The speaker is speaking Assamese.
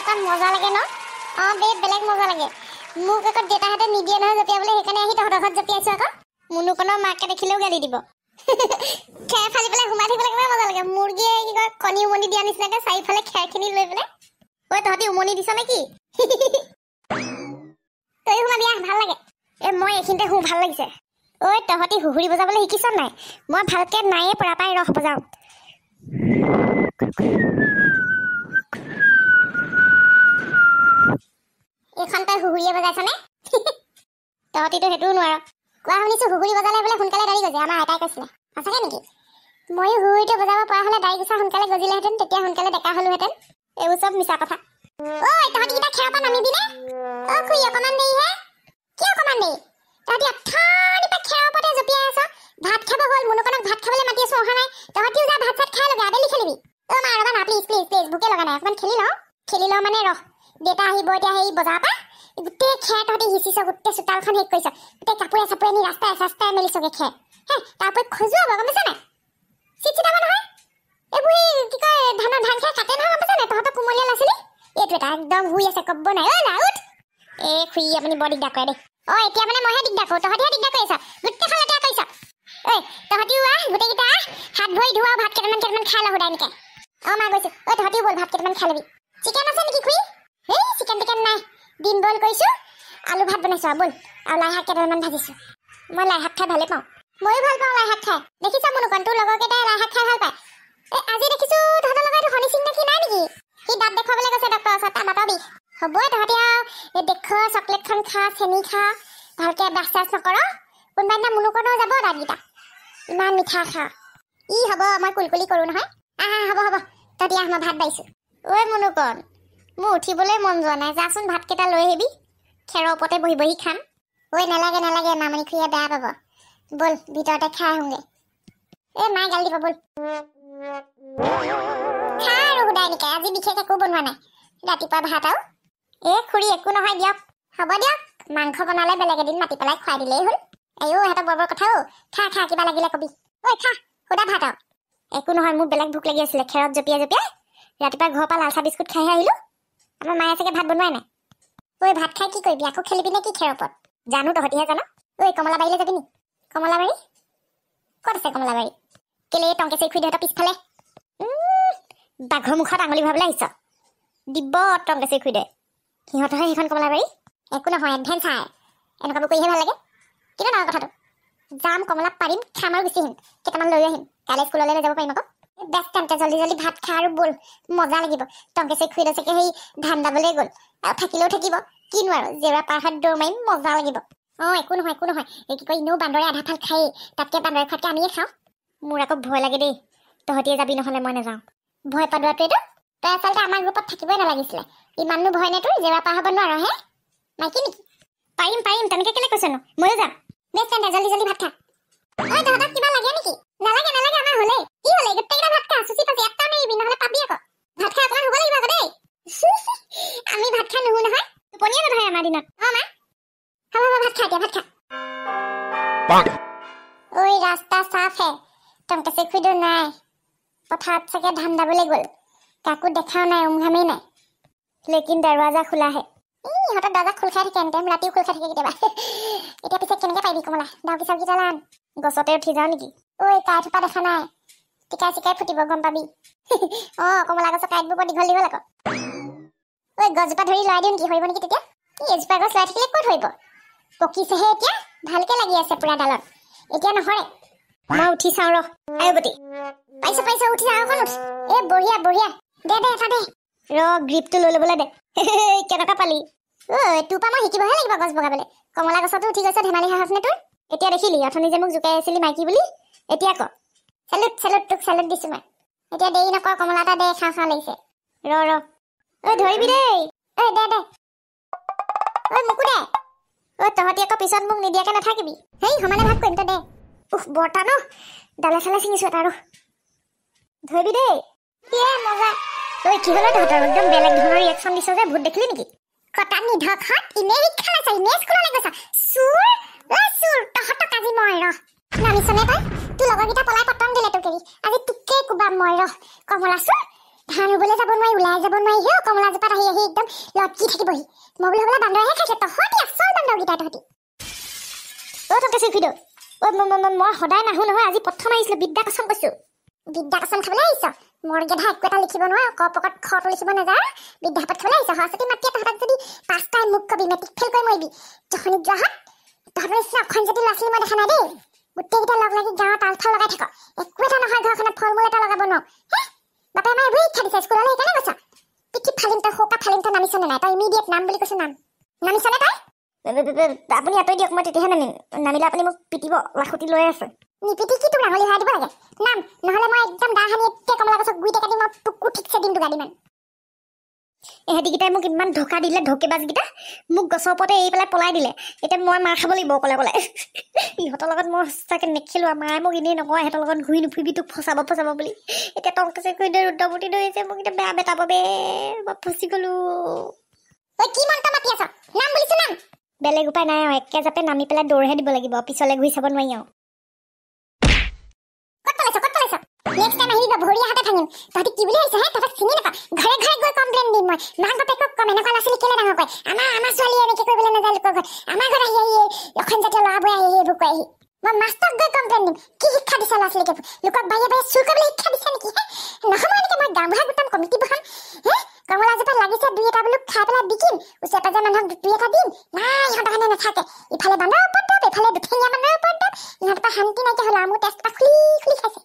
এনেকুৱা মজা লাগে ন বে বেলেগ মজা লাগে মোক আকৌ দেউতাহঁতে নিদিয়ে নহয় জপিয়াবলৈ সেইকাৰণে আহি তহঁতৰ ঘৰত জপিয়াইছো আকৌ মুনুকনৰ মাকে দেখিলেও গালি দিব খেৰ ফালি পেলাই ঘুমাই থাকিবলৈ কিমান মজা লাগে মুৰ্গীয়ে কি কয় কণী উমনি দিয়া নিচিনাকে চাৰিফালে খেৰখিনি লৈ পেলাই ঐ তহঁতি উমনি দিছ নেকি তই ঘুমাবি ভাল লাগে মই এইখিনিতে শু ভাল লাগিছে ঐ তহঁতি হুহুৰি বজাবলৈ শিকিছ নাই মই ভালকে নায়ে পৰা পাই ৰস বজাওঁ এইখন তই হুহুৰিয়ে বজাইছনে তহঁতিতো সেইটোও নোৱাৰ কোৱা শুনিছো হুহুৰি বজালে বোলে সোনকালে দাড়ি গজে আমাৰ আইতাই কৈছিলে সঁচাকে নেকি ময়ো হুহুৰিটো বজাব পৰা হ'লে দাড়ি গুচা সোনকালে গজিলেহেঁতেন তেতিয়া সোনকালে ডেকা হলোহেঁতেন এইবোৰ চব মিছা কথা ঐ তহঁতি কিটা খেৰৰ পৰা নামিবি নে খুৰী অকণমান দেৰিহে কি অকণমান দেৰি তহঁতি অথনিৰ পৰা খেৰৰ ওপৰতে জপিয়াই আছ ভাত খাব হ'ল মুনুকনক ভাত খাবলৈ মাতি আছো অহা নাই তহঁতিও যা ভাত চাত খাই লগে আবেলি খেলিবি মা ৰবা না প্লিজ ভোকে লগা নাই অকণমান খেলি লওঁ মানে ৰহ দেউতা আহিব এতিয়া সেই বজাৰৰ পৰা গোটেই খেৰ তহঁতি সিঁচিছ গোটেই চোতালখন শেষ কৰিছ গোটেই কাপোৰে চাপোৰে নি ৰাস্তাই মেলিছগে খেৰ তাৰ ওপৰত খজুৱাব গম পাইছা নাই চিচিটাব নহয় এইবোৰ কি কয় ধান খেৰ কাটে নহয় গম পাইছা নাই তহঁতৰ কোমলীয়া ল'ৰা-ছোৱালী এইটো এটা একদম শুই আছে ক'ব নাই উঠ খুৰী আপুনি বৰ দিগদাৰ কৰে দেই এতিয়া মানে মইহে দিগদাৰ কৰোঁ তহঁতিহে দিগদাৰ কৰিছ গোটেই খালে বেয়া কৰিছ তহঁতিও গোটেইকেইটা হাত ভৰি ধোৱা ভাত কেইটামান খাই লওঁ সুদাই এনেকে মা গৈছো তহঁতিও ব'ল ভাত কেইটামান খাই ল'বি চিকেন আছে নেকি খুৰী চিকেন নাই ডিম বইল কৰিছো আলু ভাত বনাইছো ব'ল আৰু লাই শাক কেইটামান ভাজিছো মই লাই শাক খাই ভালে পাওঁ ময়ো ভাল পাওঁ লাই শাক খাই দেখিছা মুনুকন তোৰ লগৰকেইটাই লাই শাক খাই ভাল পায় আজি দেখিছো তহঁতৰ লগত শনি চিন দেখি নাই নেকি সি দাঁত দেখুৱাবলৈ গৈছে ডক্টৰৰ ওচৰত তাৰ দাঁতৰ বিষ হ'বই তহঁতি আৰু দেখ চকলেটখন খা চেনি খা ভালকে ব্ৰাছ চাছ নকৰ কোনোবা দিনা মুনুকনও যাব দাঁতকেইটা ইমান মিঠা খা হ'ব মই কুলকুলি কৰোঁ নহয় হ'ব তহঁতি মই ভাত বাঢ়িছো মুনুকন মোৰ উঠিবলৈ মন যোৱা নাই যাচোন ভাতকেইটা লৈ আহিবি খেৰৰ ওপৰতে বহি খাম নালাগে মামনি খুৰীয়ে বেয়া পাব ব'ল ভিতৰতে খাই আহোঁগে মায়ে গালি দিব ব'ল খা আৰু সুদাই নিকাই আজি বিশেষ একো বনোৱা নাই ৰাতিপুৱা ভাত আৰু খুৰী একো নহয় দিয়ক হ'ব দিয়ক মাংস বনালে বেলেগ এদিন মাতি পেলাই খুৱাই দিলেই হ'ল সিহঁতক বৰ কথা খা কিবা লাগিলে কবি খা সুদা ভাত আৰু একো নহয় মোৰ বেলেগ ভোক লাগি আছিলে খেৰত জপিয়াই ৰাতিপুৱা ঘৰৰ পৰা লাল চাহ বিস্কুট খাইহে আহিলোঁ আমাৰ মায়ে চাগে ভাত বনোৱাই নাই ভাত খাই কি কৰিবি আকৌ খেলিবি নে কি খেৰৰ ওপৰত জানো তহঁতিহে জান কমলাবাৰীলৈ যাবি নি কমলাবাৰী ক'ত আছে কমলাবাৰী কেলে টংকেশ্বৰী খুৰীদেউহঁতৰ পিছফালে বাঘৰ মুখত আঙুলি ভৰাবলৈ আহিছ দিব টংকেশ্বৰী খুৰীদেউ সিহঁতৰহে সেইখন কমলাবাৰী একো নহয় এডভেঞ্চাৰ এনেকুৱাবোৰ কৰিহে ভাল লাগে কিন্তু নহয় কথাটো যাম কমলা পাৰিম খাম আৰু গুচি আহিম কেইটামান লৈ আহিম কাইলৈ স্কুললৈ যাব পাৰিম আকৌ বেষ্ট তেন্তে জল্দি ভাত খা আৰু ব'ল মজা লাগিব টংকেশ্বৰী খুৰীদেউ চাগে সেই ধান দাবলৈ গ'ল আৰু থাকিলেও থাকিব কিনো আৰু জেউৰা পাৰ হাত দৌৰ মাৰিম মজা লাগিব একো নহয় এই কি কয় এনেও বান্দৰে আধা ফাল খায়েই তাতকৈ বান্দৰে খোৱাতকৈ আমিয়ে খাওঁ মোৰ আকৌ ভয় লাগে দেই তহঁতিয়ে যাবি নহ'লে মই নাযাওঁ ভয় পাদোৱাটোৱেতো তই আচলতে আমাৰ গ্ৰুপত থাকিবই নালাগিছিলে ইমাননো ভয় নে তোৰ জেউৰা পাৰ হ'ব নোৱাৰ মাইকী নেকি পাৰিম তেনেকৈ কেলে কৈছনো ময়ো যাম বেষ্ট তেন্তে জল্দি ভাত খা তহঁতক কিবা লাগে নেকি নালাগে আমাৰ হ'লেই কি হ'লে গোটেইকেইটা ভাত খা চুচি পাচি এটাও নেৰিবি নহ'লে পাবি আকৌ ভাত খাই অকণমান হ'ব লাগিব আকৌ দেই আমি ভাত খাই নুহো নহয় টোপনিয়ে নধৰে আমাৰ দিনত মা হ'ব ভাত খা ৰাস্তা চাফহে টংকেশ্বৰী খুৰীদেউ নাই পথাৰত চাগে ধান দাবলৈ গ'ল কাকো দেখাও নাই উমঘামেই নাই লেকিন দৰৱাজা খোলাহে ইহঁতৰ দৰজা খোল খাই থাকে এনিটাইম ৰাতিও খোল খাই থাকে কেতিয়াবা এতিয়া পিছে কেনেকৈ পাৰিবি কমলা ডাউকি চাউকি জ্বলান গছতে উঠি যাওঁ নেকি কাই থোপা দেখা নাই টিকাই চিকাই ফুটিব গম পাবি কমলা গছৰ কাইটবোৰ বৰ দীঘল আকৌ গছজোপা ধৰি লৰাই দিওঁ নেকি সৰিব নেকি তেতিয়া এজোপা গছ লৰাই থাকিলে ক'ত সৰিব পকিছেহে এতিয়া ভালকে লাগি আছে পুৰা ডালত এতিয়া নহৰে মই উঠি চাওঁ গতি পাইছ উঠি যাওঁ অকণ উঠ বঢ়িয়া দে এটা দে গ্ৰিপটো লৈ ল'বলৈ দে কেনেকুৱা পালি তোৰ পৰা মই শিকিবহে লাগিব গছ বগাবলৈ কমলা গছতো উঠি গৈছ ধেমালি সাহস নে তোৰ এতিয়া দেখিলি অথনি যে মোক জোকাই আছিলি মাইকী বুলি এতিয়া ক চেলুট তোক চেলুট দিছো মই এতিয়া দেৰি নকৰ কমলা এটা দে খাওঁ লাগিছে ধৰিবি দেই দে মোকো দে তহঁতি আকৌ পিছত মোক নিদিয়াকে নাথাকিবি সমানে ভাগ কৰিম তই দে বৰ্তা ন ডালে চালে ছিঙিছো এটা ধৰিবি দেই মজা কি হ'লে তহঁতৰ একদম বেলেগ ধৰণৰ ৰিয়েকশ্যন দিছ যে ভূত দেখিলি নেকি কটা নিধকত ইনে শিক্ষা লৈছা ইনে স্কুললৈ গৈছা চুৰ তহঁতক আজি মই নামিছনে তই তোৰ লগৰকেইটা পলাই পতং দিলে তোক এৰি আজি তোকে কোবাম মই কমলা চুৰ ধান ৰুবলৈ যাব নোৱাৰি ওলাই যাব নোৱাৰি হে কমলা জোপাত আহি আহি একদম লটকি থাকিবহি মই বোলে হ'বলা বান্দৰহে খাইছে তহঁতি আচল বান্দৰকেইটা তহঁতি তোকে চিফিটো মই সদায় নাহো নহয় আজি প্ৰথম আহিছিলো বিদ্যা কচম কৈছো বিদ্যা কচম খাবলৈ আহিছ মোৰ গেধা একো এটা লিখিব নোৱাৰো কপকত খটো লিখিব নাযায় বিদ্যাপত খাবলৈ আহিছ সৰস্বতী মাতৃয়ে তহঁতক যদি 5টাই মোক কবি মেট্ৰিক ফেল কৰি মৰিবি জহনি যোৱাহত তহঁতৰ নিচিনা অখন যদি ল'ৰা ছোৱালী মই দেখা নাই দেই গোটেইকেইটা লগ লাগি গাঁৱত তালফাল লগাই থাক একো এটা নহয় ঘৰখনত ফল মূল এটা লগাব নোৱাৰো হে বাপে আমাৰ এইবোৰ ইচ্ছা দিছে স্কুললৈ সেইকাৰণে গৈছ পিঠি ফালিম তই সৌকা ফালিম তই নামিছনে নাই তই ইমিডিয়েট নাম বুলি কৈছো নাম নামিছনে তই আপুনি আঁতৰি দিয়ক মই তেতিয়াহে নামিম নামিলে আপুনি মোক পিটিব লাখুটি লৈ আছে নিপিটি কি তোক ৰাঙলী ভৰাই দিব লাগে নাম নহ'লে মই একদম দা সানি এতিয়া কমলা গছক গুৰিতে কাটি মই তোকো ঠিকছে দিম দুগাদিমান এহেঁতিকেইটাই মোক ইমান ধোকা দিলে ধোকেবাজকেইটা মোক গছৰ ওপৰতে এৰি পেলাই পলাই দিলে এতিয়া মই মাৰ খাব লাগিব অকলে অকলে ইহঁতৰ লগত মই সঁচাকৈ নেখেলোঁ মায়ে মোক এনেই নকয় ইহঁতৰ লগত ঘূৰি নুফুৰিবি তোক ফচাব বুলি এতিয়া টংকাচে কৰি ৰুদ্ৰমূৰ্তি ধৰিছে মোক এতিয়া বেয়া বেটাব বে মই ফচি গ'লোঁ ঐ কি মন্ত্ৰ মাতি আছ নাম বুলিছো নাম বেলেগ উপায় নাই আৰু একে জাপে নামি পেলাই দৌৰহে দিব লাগিব পিছলৈ ঘূৰি চাব নোৱাৰি আৰু নেক্সট টাইম আহিবা ভৰিয়া হাতে ভাঙিম তহঁতি কি বুলি আহিছে হে তহঁতক চিনি নাপাওঁ ঘৰে ঘৰে গৈ কমপ্লেইন দিম মই মাক বাপেকক কম এনেকুৱা ল'ৰা ছোৱালী কেলে ডাঙৰ কয় আমাৰ ছোৱালী এনেকৈ কৰিবলৈ নাযায় লোকৰ ঘৰত আমাৰ ঘৰত আহি আহি অসম জাতীয় ল'ৰাবোৰে আহি এইবোৰ কৈ আহি মই মাষ্টৰক গৈ কমপ্লেইন দিম কি শিক্ষা দিছে ল'ৰা ছোৱালীকে লোকক বাহিৰে বাহিৰে চুৰ কৰিবলৈ শিক্ষা দিছে নেকি হে নহ'ব এনেকৈ মই গাঁওবুঢ়া গোটাম কমিটি বহাম হে কমলাজোপা লাগিছে দুই এটা বোলো খাই পেলাই বিকিম ওচৰে পাজৰে মানুহক দুই এটা দিম নাই ইহঁতৰ কাৰণে নাথাকে ইফালে বান্দৰৰ ওপৰত ইফালে দুঠেঙীয়া বান্দৰৰ ওপৰত ইহঁতৰ পৰা শান্তি নাইকিয়া হ'ল আৰু মোৰ তেজটা খুলি খুলি খাইছে